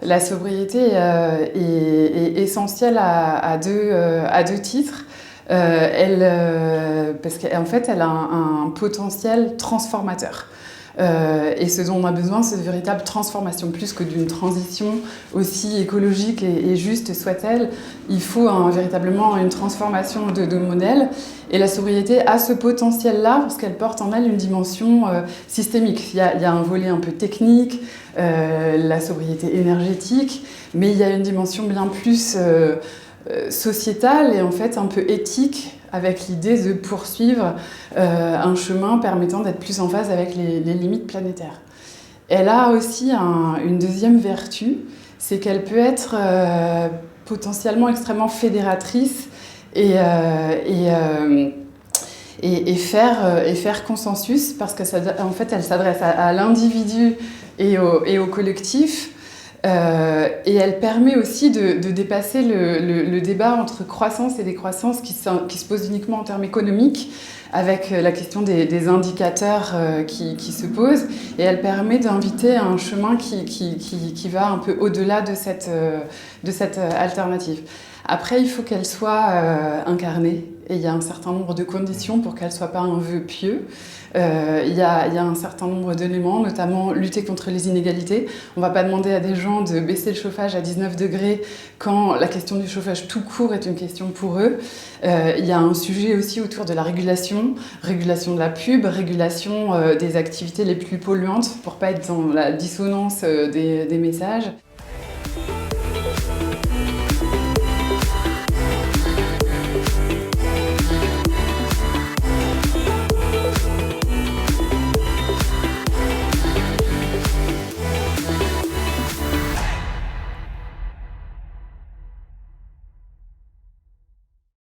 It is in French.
La sobriété est essentielle à deux titres. Parce qu'en fait, elle a un potentiel transformateur. Et ce dont on a besoin, c'est de véritable transformation, plus que d'une transition aussi écologique et juste soit-elle. Il faut véritablement une transformation de modèle. Et la sobriété a ce potentiel-là parce qu'elle porte en elle une dimension systémique. Il y a un volet un peu technique, la sobriété énergétique, mais il y a une dimension bien plus sociétale et en fait un peu éthique, avec l'idée de poursuivre un chemin permettant d'être plus en phase avec les limites planétaires. Elle a aussi une deuxième vertu, c'est qu'elle peut être potentiellement extrêmement fédératrice et faire consensus, parce qu'en fait, elle s'adresse à l'individu et au collectif. Et elle permet aussi de dépasser le débat entre croissance et décroissance qui se pose uniquement en termes économiques, avec la question des indicateurs qui se posent. Et elle permet d'inviter à un chemin qui va un peu au-delà de cette alternative. Après, il faut qu'elle soit incarnée. Et il y a un certain nombre de conditions pour qu'elle ne soit pas un vœu pieux. Il y a un certain nombre d'éléments, notamment lutter contre les inégalités. On ne va pas demander à des gens de baisser le chauffage à 19 degrés quand la question du chauffage tout court est une question pour eux. Il y a un sujet aussi autour de la régulation de la pub, régulation des activités les plus polluantes pour ne pas être dans la dissonance des messages.